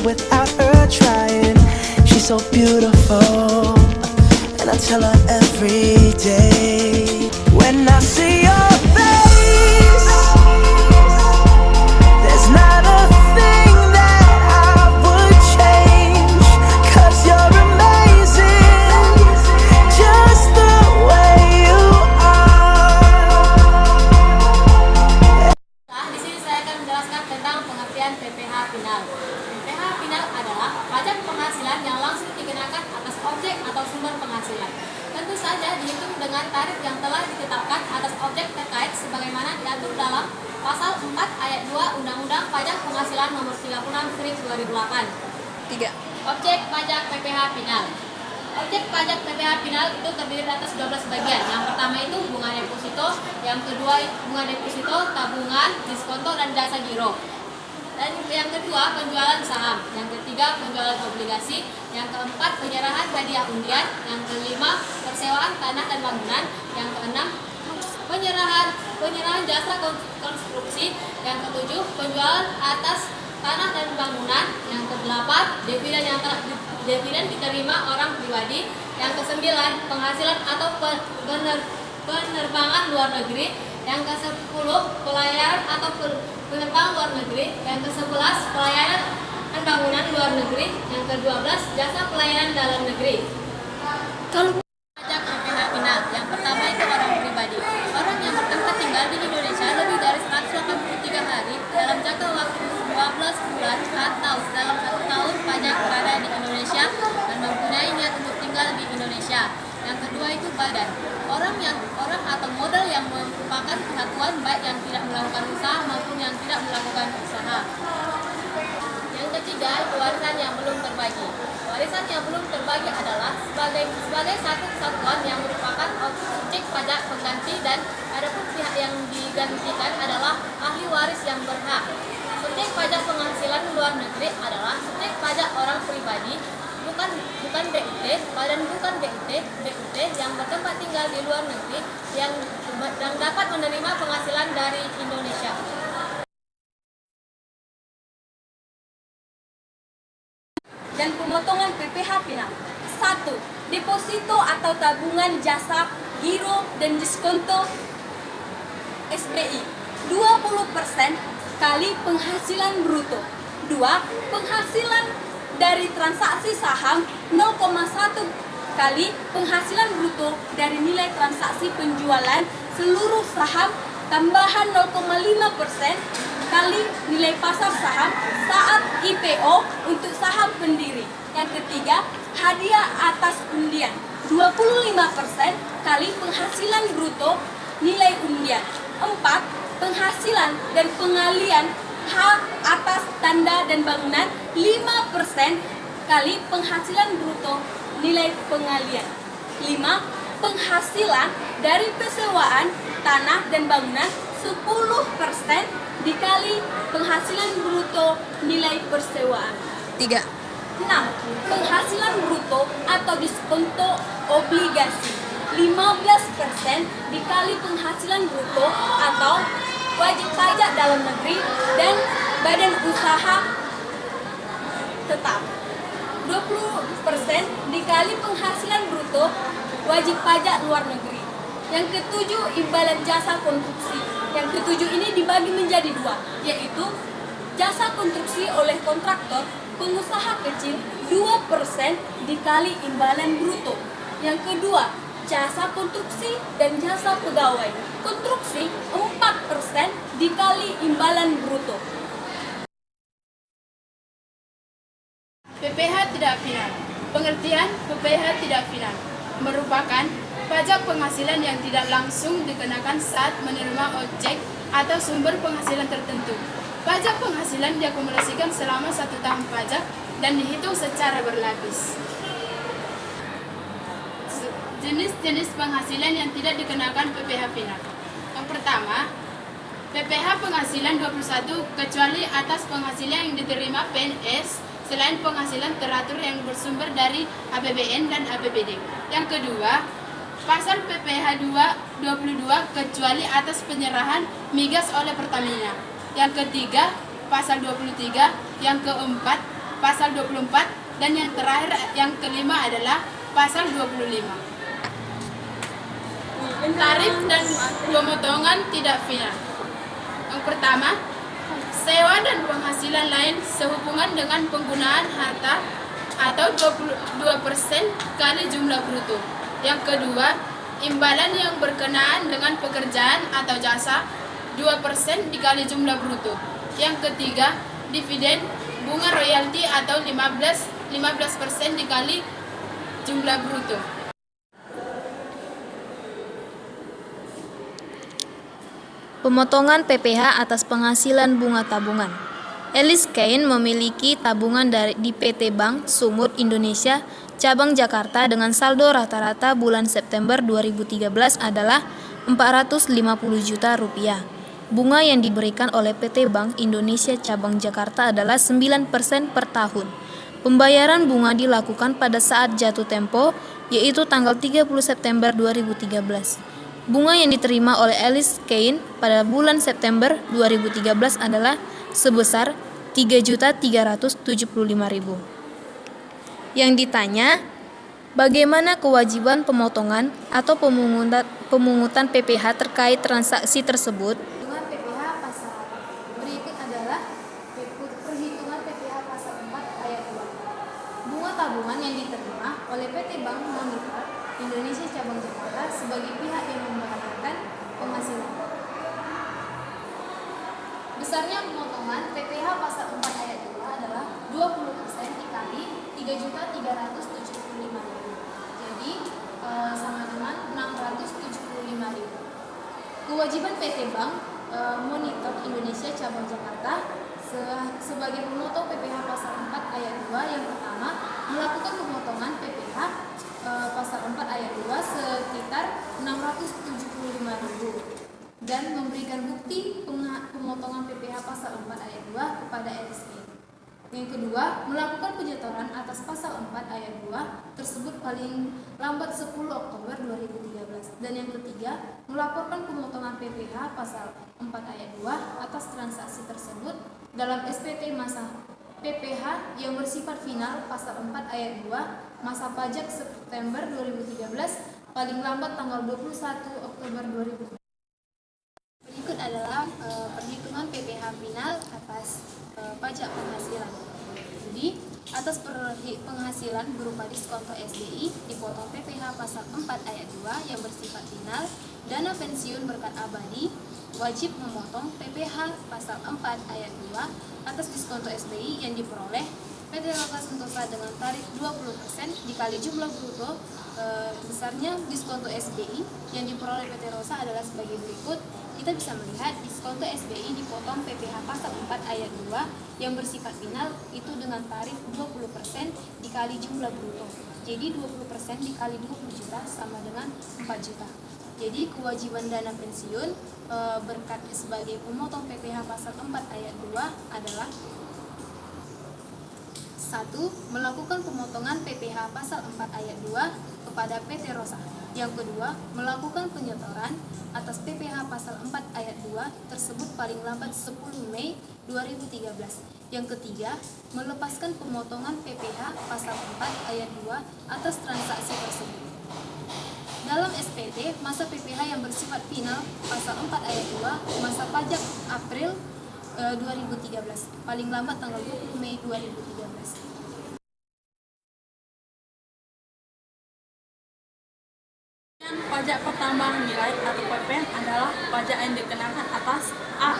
without her trying. She's so beautiful, and I tell her every day. When I see your face, there's not a thing that I would change, 'cause you're amazing, just the way you are. Di sini saya akan menjelaskan tentang pengertian PPh final. PPh final adalah pajak penghasilan yang langsung dikenakan atas objek atau sumber penghasilan. Tentu saja dihitung dengan tarif yang telah ditetapkan atas objek terkait sebagaimana diatur dalam Pasal 4 Ayat 2 Undang-Undang Pajak Penghasilan Nomor 36/2008. 3. Objek pajak PPh final. Objek pajak PPh final itu terdiri atas 12 bagian. Yang pertama itu bunga deposito, yang kedua bunga deposito, tabungan, diskonto, dan jasa giro. Dan yang kedua penjualan saham, yang ketiga penjualan obligasi, yang keempat penyerahan hadiah undian, yang kelima persewaan tanah dan bangunan, yang keenam penyerahan jasa konstruksi, yang ketujuh penjualan atas tanah dan bangunan, yang kedelapan dividen diterima orang pribadi, yang kesembilan penghasilan atau penerbangan luar negeri, yang ke-10 pelayaran atau penerbangan luar negeri, yang ke-11 pelayanan dan bangunan luar negeri, yang ke-12 jasa pelayanan dalam negeri. Kalau pajak PPh final, yang pertama itu orang pribadi. Orang yang bertempat tinggal di Indonesia lebih dari 183 hari dalam jangka waktu 12 bulan atau dalam 1 tahun pajak berada di Indonesia dan mempunyai niat untuk tinggal di Indonesia. Yang kedua itu badan. Orang atau modal yang merupakan kesatuan baik yang tidak melakukan usaha maupun yang tidak melakukan usaha. Yang ketiga itu warisan yang belum terbagi. Warisan yang belum terbagi adalah sebagai satu kesatuan yang merupakan objek pajak pengganti, dan adapun pihak yang digantikan adalah ahli waris yang berhak. Subjek pajak penghasilan luar negeri adalah subjek pajak orang pribadi, bukan BUT, badan bukan BUT yang bertempat tinggal di luar negeri yang dapat menerima penghasilan dari Indonesia. Dan pemotongan PPh final. 1. Deposito atau tabungan jasa, giro, dan diskonto SBI 20% kali penghasilan bruto. 2. Penghasilan dari transaksi saham 0,1 kali penghasilan bruto dari nilai transaksi penjualan seluruh saham tambahan 0,5% kali nilai pasar saham saat IPO untuk saham pendiri. Yang ketiga, hadiah atas undian 25% kali penghasilan bruto nilai undian. 4. Penghasilan dan pengalian hak atas tanda dan bangunan 5% kali penghasilan bruto nilai pengalian. 5. Penghasilan dari persewaan tanah dan bangunan 10% dikali penghasilan bruto nilai persewaan. 3. 6. Penghasilan bruto atau diskonto obligasi 15% dikali penghasilan bruto atau wajib pajak dalam negeri dan badan usaha tetap. 20% dikali penghasilan bruto wajib pajak luar negeri. Yang ketujuh, imbalan jasa konstruksi. Yang ketujuh ini dibagi menjadi 2, yaitu jasa konstruksi oleh kontraktor pengusaha kecil 2% dikali imbalan bruto. Yang kedua, jasa konstruksi dan jasa pegawai konstruksi 4% dikali imbalan bruto. PPh tidak final. Pengertian PPh tidak final merupakan pajak penghasilan yang tidak langsung dikenakan saat menerima objek atau sumber penghasilan tertentu. Pajak penghasilan diakumulasikan selama 1 tahun pajak dan dihitung secara berlapis. Jenis-jenis penghasilan yang tidak dikenakan PPh final. Yang pertama, PPh penghasilan 21 kecuali atas penghasilan yang diterima PNS selain penghasilan teratur yang bersumber dari APBN dan APBD. Yang kedua, pasal PPh 22 kecuali atas penyerahan migas oleh Pertamina. Yang ketiga, pasal 23. Yang keempat, pasal 24, dan yang terakhir, yang kelima adalah pasal 25. Tarif dan pemotongan tidak final. Yang pertama, sewa dan penghasilan lain sehubungan dengan penggunaan harta atau 22% kali jumlah bruto. Yang kedua, imbalan yang berkenaan dengan pekerjaan atau jasa 2% dikali jumlah bruto. Yang ketiga, dividen, bunga royalti atau 15% dikali jumlah bruto. Pemotongan PPh atas penghasilan bunga tabungan. Alice Cain memiliki tabungan di PT Bank Sumut Indonesia cabang Jakarta dengan saldo rata-rata bulan September 2013 adalah 450 juta rupiah. Bunga yang diberikan oleh PT Bank Indonesia cabang Jakarta adalah 9% per tahun. Pembayaran bunga dilakukan pada saat jatuh tempo, yaitu tanggal 30 September 2013. Bunga yang diterima oleh Alice Cain pada bulan September 2013 adalah sebesar 3.375.000. Yang ditanya, bagaimana kewajiban pemotongan atau pemungutan PPh terkait transaksi tersebut? Perhitungan PPh pasal berikut adalah perhitungan PPh pasal 4 ayat 2. Bunga tabungan yang diterima oleh PT Bank Monitor Indonesia cabang Jakarta sebagai pihak yang membayarkan penghasilan. Besarnya pemotongan PPh pasal 4 ayat 2 adalah 20% dikali 3.375.000. Jadi sama dengan 675.000. Kewajiban PT Bank Monitor Indonesia cabang Jakarta sebagai pemotong PPh pasal 4 ayat 2 yang pertama melakukan pemotongan PPh pasal 4 ayat 2 sekitar 675.000 dan memberikan bukti pemotongan PPh pasal 4 ayat 2 kepada LSE. Yang kedua, melakukan penyetoran atas pasal 4 ayat 2 tersebut paling lambat 10 Oktober 2013. Dan yang ketiga, melaporkan pemotongan PPh pasal 4 ayat 2 atas transaksi tersebut dalam SPT masa PPh yang bersifat final pasal 4 ayat 2 masa pajak September 2013 paling lambat tanggal 21 Oktober 2013. Berikut adalah perhitungan PPh final atas pajak penghasilan. Jadi, atas penghasilan berupa diskonto SDI dipotong PPh pasal 4 ayat 2 yang bersifat final, dana pensiun berkat abadi wajib memotong PPh pasal 4 ayat 2 atas diskonto SBI yang diperoleh PT Rosa Sentosa dengan tarif 20% dikali jumlah bruto. Besarnya diskonto SBI yang diperoleh PT Rosa adalah sebagai berikut. Kita bisa melihat diskonto SBI dipotong PPh pasal 4 ayat 2 yang bersifat final itu dengan tarif 20% dikali jumlah bruto. Jadi 20% dikali 20 juta sama dengan 4 juta. Jadi kewajiban dana pensiun berkat sebagai pemotong PPh pasal 4 ayat 2 adalah 1. Melakukan pemotongan PPh pasal 4 ayat 2 kepada PT Rosa. Yang kedua, melakukan penyetoran atas PPh pasal 4 ayat 2 tersebut paling lambat 10 Mei 2013. Yang ketiga, melepaskan pemotongan PPh pasal 4 ayat 2 atas transaksi tersebut. Dalam SPT, masa PPh yang bersifat final pasal 4 ayat 2 masa pajak April 2013, paling lambat tanggal 20 Mei 2013. Pajak pertambahan nilai atau PPN adalah pajak yang dikenakan atas A.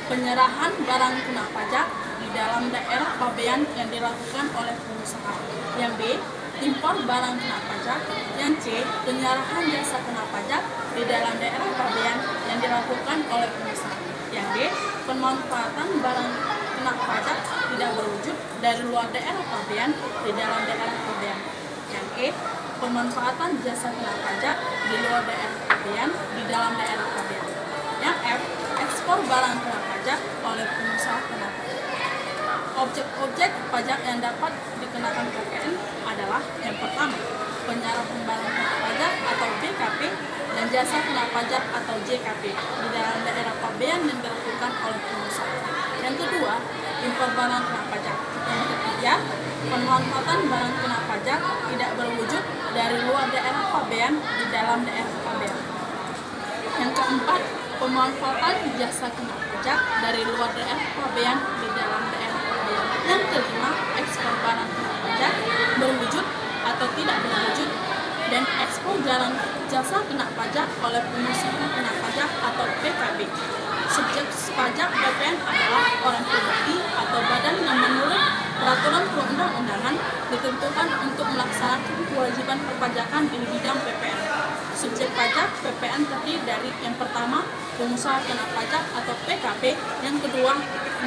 Penyerahan barang kena pajak di dalam daerah pabean yang dilakukan oleh pengusaha. Yang B. Impor barang kena pajak. Yang C. Penyerahan jasa kena pajak di dalam daerah pabean yang dilakukan oleh pengusaha. Yang D. Pemanfaatan barang kena pajak tidak berwujud dari luar daerah pabean di dalam daerah pabean. Yang E. Pemanfaatan jasa kena pajak di luar daerah pabean di dalam daerah pabean. Yang F. Ekspor barang kena pajak oleh pengusaha kena pajak. Objek-objek pajak yang dapat dikenakan PPN adalah yang pertama, penyerahan barang kena pajak atau BKP dan jasa kena pajak atau JKP di dalam daerah pabean yang dilakukan oleh pengusaha. Yang kedua, impor barang kena pajak. Yang ketiga, Pemanfaatan barang kena pajak tidak berwujud dari luar daerah pabean di dalam daerah pabean. Yang keempat, pemanfaatan jasa kena pajak dari luar daerah pabean di dalam daerah pabean. Yang kelima, ekspor barang kena pajak berwujud atau tidak berwujud dan ekspor jasa kena pajak oleh pengusaha kena pajak atau PKP. Subjek pajak PPN adalah orang pribadi atau badan yang menurut peraturan perundang-undangan ditentukan untuk melaksanakan kewajiban perpajakan di bidang PPN. Subjek pajak PPN terdiri dari yang pertama, pengusaha kena pajak atau PKP, yang kedua,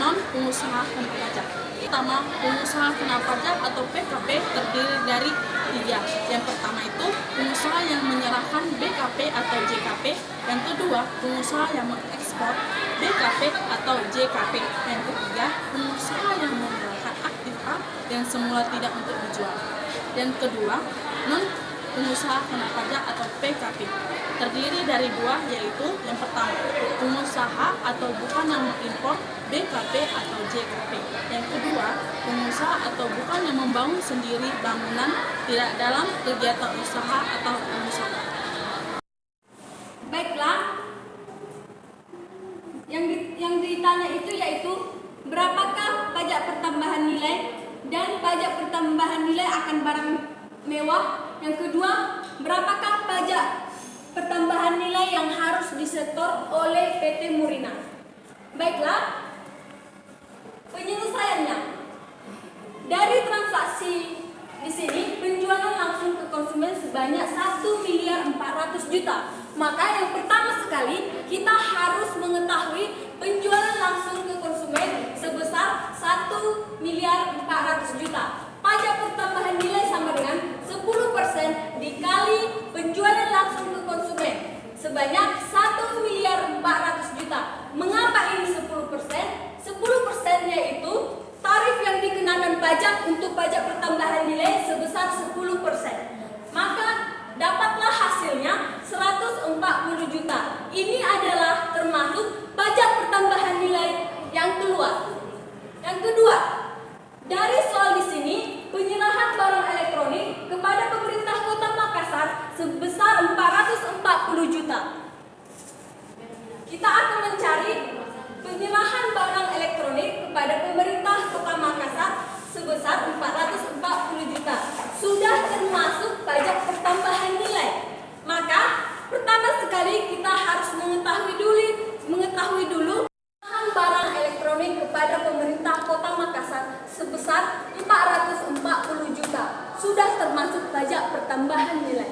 non-pengusaha kena pajak. Pertama, pengusaha kena pajak atau PKP terdiri dari tiga. Yang pertama itu pengusaha yang menyerahkan BKP atau JKP. Yang kedua, pengusaha yang mengekspor BKP atau JKP. Yang ketiga, pengusaha yang menyerahkan aktif A yang semula tidak untuk dijual. Yang kedua, pengusaha kena pajak atau PKP terdiri dari dua, yaitu yang pertama, pengusaha atau bukan yang mengimpor BKP atau JKP. Yang kedua, pengusaha atau bukan yang membangun sendiri bangunan tidak dalam kegiatan usaha atau pengusaha. Baiklah, yang ditanya itu yaitu berapakah pajak pertambahan nilai dan pajak pertambahan nilai akan barang mewah. Yang kedua, berapakah pajak pertambahan nilai yang harus disetor oleh PT Murina. Baiklah, penyelesaiannya. Dari transaksi di sini, penjualan langsung ke konsumen sebanyak 1.400 juta. Maka yang pertama sekali, kita harus mengetahui penjualan langsung ke konsumen sebesar 1.400 juta. Pajak pertambahan nilai sama dengan 10% dikali penjualan langsung ke konsumen sebanyak 1.400 juta. Mengapa ini 10%? 10% yaitu tarif yang dikenakan pajak untuk pajak pertambahan nilai sebesar 10%. Maka dapatlah hasilnya 140 juta. Ini adalah termasuk pajak pertambahan nilai yang keluar. Yang kedua, dari soal di sini, penyerahan barang elektronik kepada pemerintah Kota Makassar sebesar 440 juta. Kita akan mencari penyerahan barang elektronik kepada pemerintah Kota Makassar sebesar 440 juta. Sudah termasuk pajak pertambahan nilai. Maka pertama sekali kita harus mengetahui dulu barang elektronik kepada pemerintah Kota Makassar sebesar 440 juta. Sudah termasuk pajak pertambahan nilai.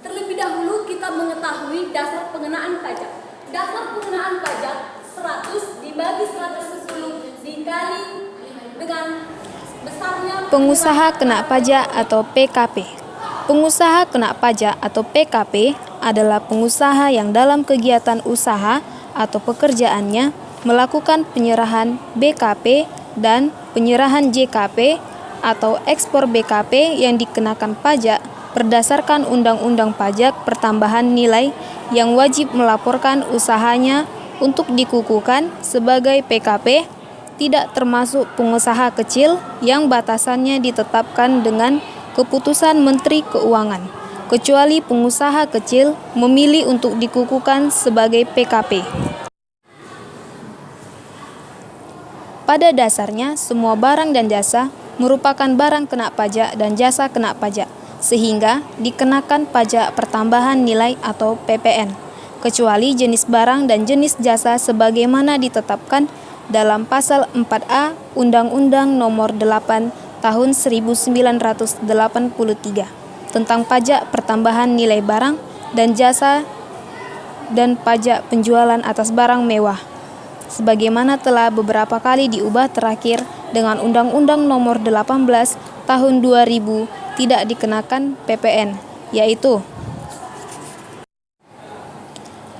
Terlebih dahulu kita mengetahui dasar pengenaan pajak. Dasar pengenaan pajak 100 dibagi 110 dikali dengan besarnya pengusaha kena pajak atau PKP. Pengusaha kena pajak atau PKP adalah pengusaha yang dalam kegiatan usaha atau pekerjaannya melakukan penyerahan BKP dan penyerahan JKP atau ekspor BKP yang dikenakan pajak berdasarkan Undang-Undang Pajak Pertambahan Nilai yang wajib melaporkan usahanya untuk dikukuhkan sebagai PKP, tidak termasuk pengusaha kecil yang batasannya ditetapkan dengan keputusan Menteri Keuangan, kecuali pengusaha kecil memilih untuk dikukuhkan sebagai PKP. Pada dasarnya, semua barang dan jasa merupakan barang kena pajak dan jasa kena pajak, sehingga dikenakan pajak pertambahan nilai atau PPN, kecuali jenis barang dan jenis jasa sebagaimana ditetapkan dalam Pasal 4A Undang-Undang Nomor 8 Tahun 1983 tentang pajak pertambahan nilai barang dan jasa dan pajak penjualan atas barang mewah, sebagaimana telah beberapa kali diubah terakhir dengan Undang-Undang Nomor 18 Tahun 2000 tidak dikenakan PPN, yaitu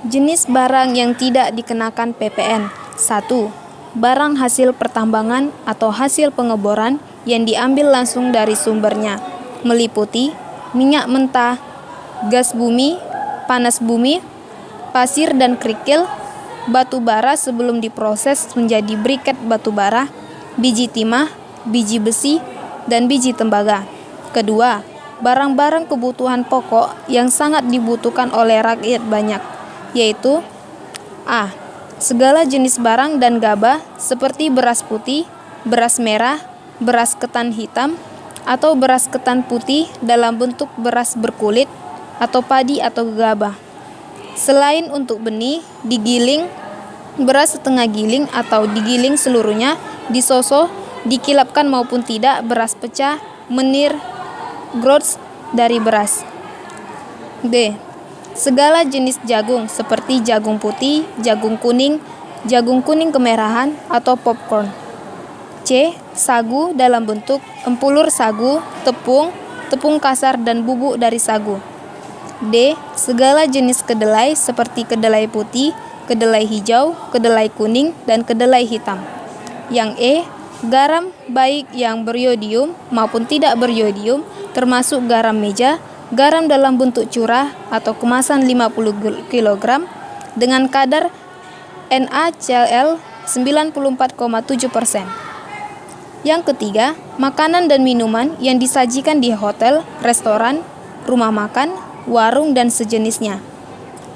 jenis barang yang tidak dikenakan PPN. 1. Barang hasil pertambangan atau hasil pengeboran yang diambil langsung dari sumbernya, meliputi minyak mentah, gas bumi, panas bumi, pasir dan kerikil, batu bara sebelum diproses menjadi briket batu bara, biji timah, biji besi, dan biji tembaga. Kedua, barang-barang kebutuhan pokok yang sangat dibutuhkan oleh rakyat banyak, yaitu A. Segala jenis barang dan gabah seperti beras putih, beras merah, beras ketan hitam, atau beras ketan putih dalam bentuk beras berkulit atau padi atau gabah. Selain untuk benih, digiling, beras setengah giling atau digiling seluruhnya, disoso, dikilapkan maupun tidak, beras pecah, menir, groats dari beras. D. Segala jenis jagung seperti jagung putih, jagung kuning kemerahan, atau popcorn. C. Sagu dalam bentuk empulur sagu, tepung kasar dan bubuk dari sagu. D. Segala jenis kedelai seperti kedelai putih, kedelai hijau, kedelai kuning, dan kedelai hitam. Yang E. Garam baik yang beriodium maupun tidak beriodium, termasuk garam meja, garam dalam bentuk curah atau kemasan 50 kg dengan kadar NaCl 94,7%. Yang ketiga, makanan dan minuman yang disajikan di hotel, restoran, rumah makan, warung, dan sejenisnya.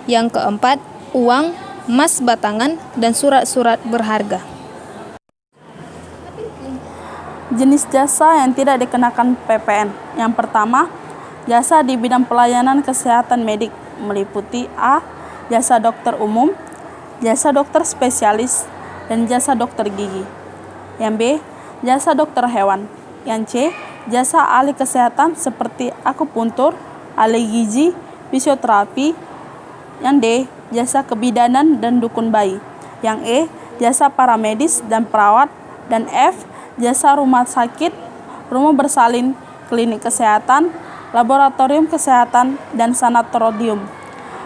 Yang keempat, uang, emas batangan, dan surat-surat berharga. Jenis jasa yang tidak dikenakan PPN. Yang pertama, jasa di bidang pelayanan kesehatan medik meliputi A. Jasa dokter umum, jasa dokter spesialis, dan jasa dokter gigi. Yang B. Jasa dokter hewan. Yang C. Jasa ahli kesehatan seperti akupuntur, ahli gizi, fisioterapi. Yang D. Jasa kebidanan dan dukun bayi. Yang E. Jasa paramedis dan perawat. Dan F. Jasa rumah sakit, rumah bersalin, klinik kesehatan, laboratorium kesehatan, dan sanatorium.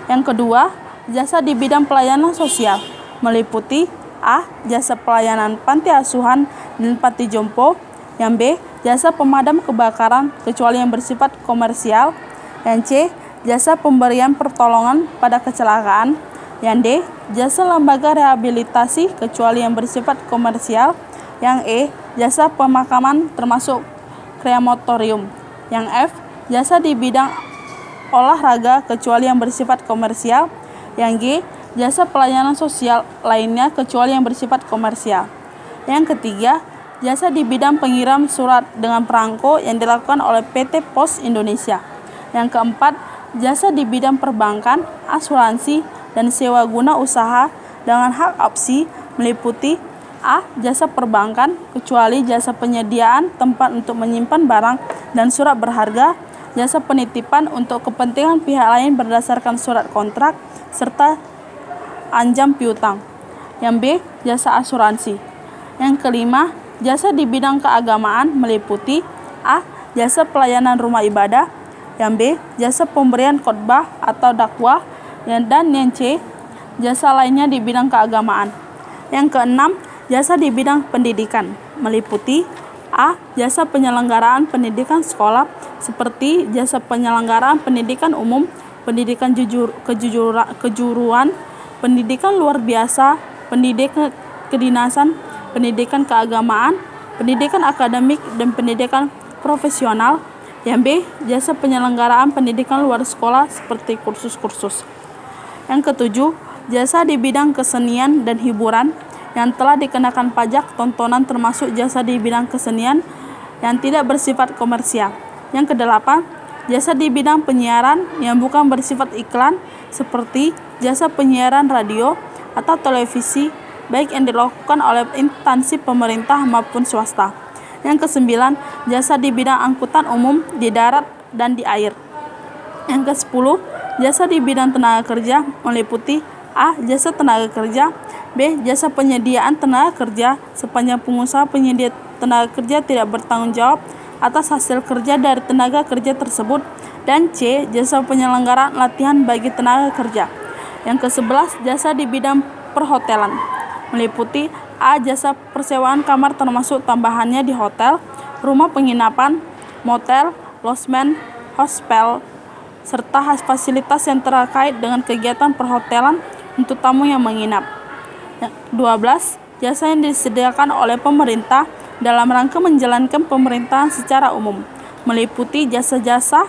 Yang kedua, jasa di bidang pelayanan sosial meliputi A. Jasa pelayanan panti asuhan dan panti jompo. Yang B. Jasa pemadam kebakaran kecuali yang bersifat komersial. Yang C. Jasa pemberian pertolongan pada kecelakaan. Yang D. Jasa lembaga rehabilitasi kecuali yang bersifat komersial. Yang E. Jasa pemakaman termasuk krematorium. Yang F. Jasa di bidang olahraga kecuali yang bersifat komersial. Yang G. Jasa pelayanan sosial lainnya kecuali yang bersifat komersial. Yang ketiga, jasa di bidang pengirim surat dengan perangko yang dilakukan oleh PT Pos Indonesia. Yang keempat, jasa di bidang perbankan, asuransi, dan sewa guna usaha dengan hak opsi meliputi A. Jasa perbankan kecuali jasa penyediaan tempat untuk menyimpan barang dan surat berharga, jasa penitipan untuk kepentingan pihak lain berdasarkan surat kontrak, serta anjam piutang. Yang B. Jasa asuransi. Yang kelima, jasa di bidang keagamaan meliputi A. Jasa pelayanan rumah ibadah. Yang B. Jasa pemberian khotbah atau dakwah. Dan yang C. Jasa lainnya di bidang keagamaan. Yang keenam, jasa di bidang pendidikan meliputi A. Jasa penyelenggaraan pendidikan sekolah seperti jasa penyelenggaraan pendidikan umum, pendidikan kejuruan, pendidikan luar biasa, pendidikan kedinasan, pendidikan keagamaan, pendidikan akademik, dan pendidikan profesional. Yang B. Jasa penyelenggaraan pendidikan luar sekolah seperti kursus-kursus. Yang ketujuh, jasa di bidang kesenian dan hiburan yang telah dikenakan pajak tontonan termasuk jasa di bidang kesenian yang tidak bersifat komersial. Yang kedelapan, jasa di bidang penyiaran yang bukan bersifat iklan seperti jasa penyiaran radio atau televisi baik yang dilakukan oleh instansi pemerintah maupun swasta. Yang kesembilan, jasa di bidang angkutan umum di darat dan di air. Yang ke-10, jasa di bidang tenaga kerja meliputi A. Jasa tenaga kerja, B. Jasa penyediaan tenaga kerja sepanjang pengusaha penyedia tenaga kerja tidak bertanggung jawab atas hasil kerja dari tenaga kerja tersebut, dan C. Jasa penyelenggaraan latihan bagi tenaga kerja. Yang ke-11, jasa di bidang perhotelan meliputi A. Jasa persewaan kamar termasuk tambahannya di hotel, rumah penginapan, motel, losmen, hostel, serta fasilitas yang terkait dengan kegiatan perhotelan untuk tamu yang menginap. 12. Jasa yang disediakan oleh pemerintah dalam rangka menjalankan pemerintahan secara umum, meliputi jasa-jasa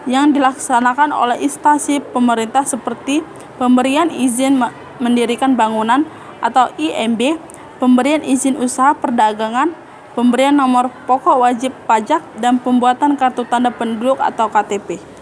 yang dilaksanakan oleh instansi pemerintah seperti pemberian izin mendirikan bangunan atau IMB, pemberian izin usaha perdagangan, pemberian nomor pokok wajib pajak, dan pembuatan kartu tanda penduduk atau KTP.